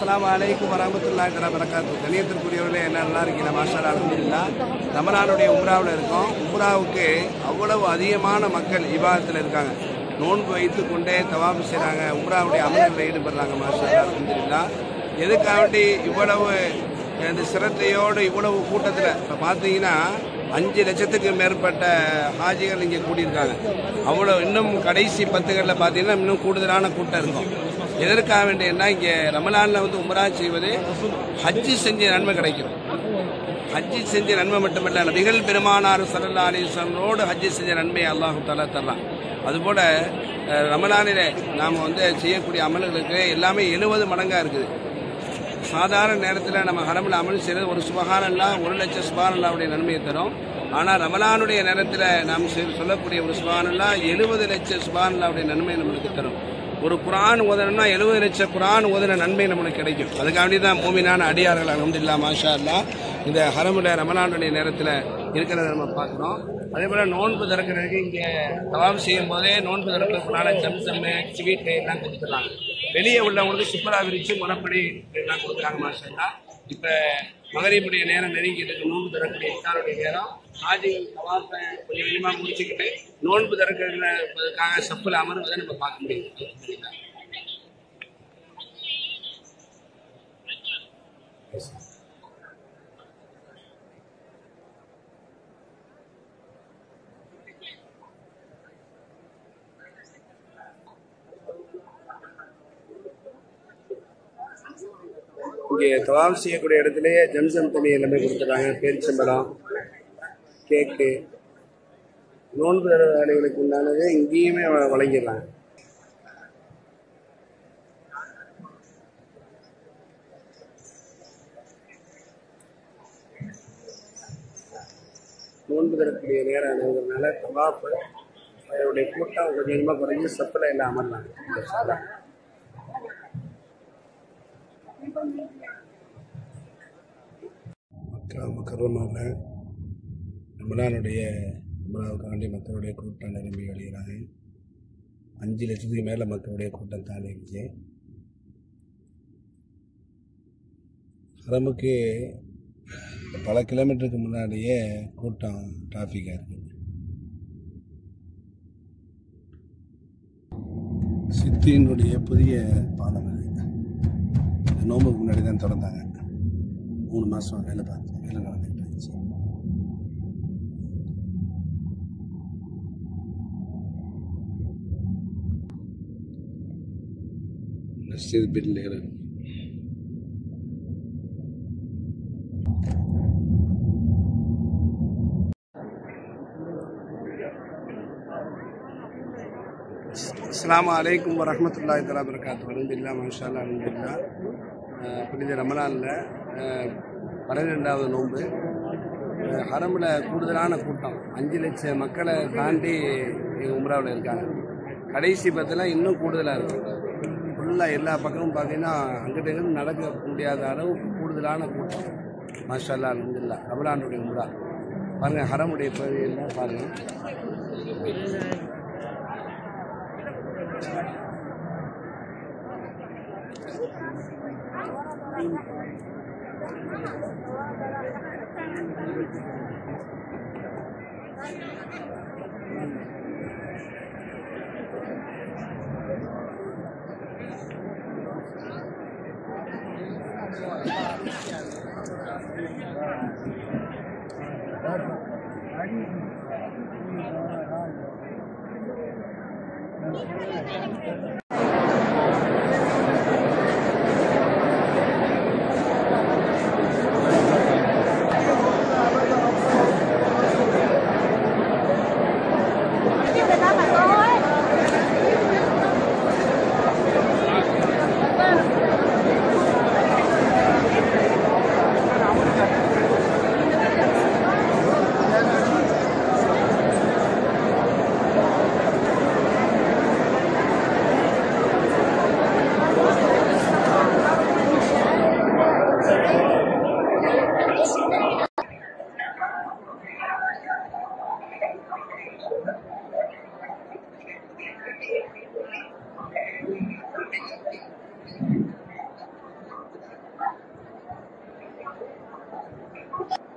அஸ்ஸலாமு அலைக்கும் வரஹ்மத்துல்லாஹி வபரகாத்துஹு. கண்ணியத்திற்குரியவர்களே, என்ன நல்லா இருக்கீங்க? மாஷாஅல்லாஹ், அல்ஹம்துலில்லாஹ். ரமலானுடைய உம்ராவில் இருக்கோம். உம்ராவுக்கு அவ்வளவு அதிகமான மக்கள் இபாதத்தில் இருக்காங்க. நோன்பு வைத்து கொண்டே தவாஃப் செய்கிறாங்க, உம்ராவுடைய அமல்களில் ஈடுபடுறாங்க. மாஷாஅல்லாஹ், அல்ஹம்துலில்லாஹ். எதுக்காண்டி இவ்வளவு இந்த சிரத்தையோடு இவ்வளவு கூட்டத்தில் இப்போ பார்த்தீங்கன்னா 5 லட்சத்துக்கு மேற்பட்ட ஹாஜிகள் இங்கே கூட்டியிருக்காங்க. அவ்வளோ இன்னும் கடைசி 10களில் பார்த்தீங்கன்னா இன்னும் கூடுதலான கூட்டம் இருக்கும். எதற்காக வேண்டியன்னா, இங்கே ரமலானில் வந்து உம்ரா செய்வது ஹஜ்ஜி செஞ்ச நன்மை கிடைக்கும். ஹஜ்ஜி செஞ்ச நன்மை மட்டுமல்ல, நபிகள் பெருமானார் ஸல்லல்லாஹு அலைஹி வஸல்லமோடு ஹஜ்ஜி செஞ்ச நன்மையை அல்லாஹ் தஆலா தரலாம். அதுபோல் ரமலானில் நாம் வந்து செய்யக்கூடிய அமல்களுக்கு எல்லாமே 70 மடங்காக இருக்குது. சாதாரண நேரத்தில் நம்ம ஹரமில் அமல் செய்கிறது ஒரு சுபஹானல்லாஹ் 1 லட்சம் சுபஹானல்லாஹ்வுடைய நன்மையை தரும். ஆனால் ரமலானுடைய நேரத்தில் நாம் சொல்லக்கூடிய ஒரு சுபஹானல்லாஹ் 70 லட்சம் சுபஹானல்லாஹ்வுடைய நன்மையை நம்மளுக்கு தரும். ஒரு குர்ஆன் ஓதணும்னா 70 லட்சம் குர்ஆன் ஓதின நன்மை நம்மளுக்கு கிடைக்கும். அதுக்காண்டி தான் மூமினான அடியார்கள் அல்ஹம்துலில்லாஹ் மாஷா அல்லாஹ் இந்த ஹரமுடைய ரமலானுடைய நேரத்தில் இருக்கிறத நம்ம பார்க்குறோம். அதே போல் நோன்பு திறக்கிறதுக்கு இங்கே தவாஃப் செய்யும் போதே நோன்பு திறக்கிறதுக்குனால ஜம்சம்மு ஸ்வீட்டு எல்லாம் கொடுத்துட்றாங்க. வெளியே உள்ளவங்களுக்கு சுப்பரா விரிச்சு முறைப்படி எல்லாம் கொடுக்குறாங்க. மாஷா அல்லாஹ். இப்போ மகரிபுடைய நேரம் நெருங்கிட்டு நோன்பு திறக்கக்கூடிய இஃப்தாருடைய நேரம், ஹாஜிகள் தவாஃபை கொஞ்சம் கொஞ்சமாக முடிச்சுக்கிட்டு நோன்பு திறக்கிறதுக்காக சப்பில் அமர்வதை நம்ம பார்க்க முடியும். இங்கே தவாஃப் செய்யக்கூடிய இடத்துலையே ஜம்சம் தண்ணி எல்லாமே கொடுத்துட்றாங்க. பேரிச்சம்பழம், கேக்கு, நோன்பு வேலைகளுக்கு உண்டானது இங்கேயுமே வழங்கிடுறாங்க. நோன்பு தரக்கூடிய நேரம் ஆனதுனால தவாஃப் அதனுடைய கூட்டம் கொஞ்சம் கொஞ்சமாக குறைஞ்சி சப்பில் எல்லாம் அமர்றாங்க. மக்கா முக்கர்ரமாவில் ரமலானுடைய உம்ராவுக்காண்டி மக்களுடைய கூட்டம் நிரம்பி வழிகிறாங்க. 5 லட்சத்துக்கு மேலே மக்களுடைய கூட்டம் தாண்டிடுச்சு. ஹரமுக்கு பல கிலோமீட்டருக்கு முன்னாடியே கூட்டம் டிராஃபிக்காக இருக்குது. சித்தியினுடைய புதிய பாலம் அது. நோம்புக்கு முன்னாடி தான் திறந்தாங்க. 3 மாதம் வேலை நடந்துகிட்டு இருந்துச்சு. மஸ்ஜித் பின் லேரன். அஸ்ஸலாமு அலைக்கும் வரஹ்மத்துல்லாஹி வபரகாத்துஹு. அல்ஹம்துலில்லாஹ் மாஷா அல்லாஹ், அல்ஹம்துலில்லாஹ். புனித ரமலானில் 12வது நோன்பு. ஹரமில் கூடுதலான கூட்டம் 5 லட்சம் மக்களை தாண்டி உம்ராவில் இருக்காங்க. கடைசி 10ல் இன்னும் கூடுதலாக இருக்குது. ஃபுல்லாக எல்லா பக்கமும் பார்த்தீங்கன்னா அங்கிட்ட இருந்து நடக்க முடியாத அளவுக்கு கூடுதலான கூட்டம். மாஷா அல்லாஹ், அல்ஹம்துலில்லாஹ். ரமலானுடைய உம்ரா பாருங்கள், ஹரமுடைய பகுதியெல்லாம் பாருங்கள். வணக்கம்.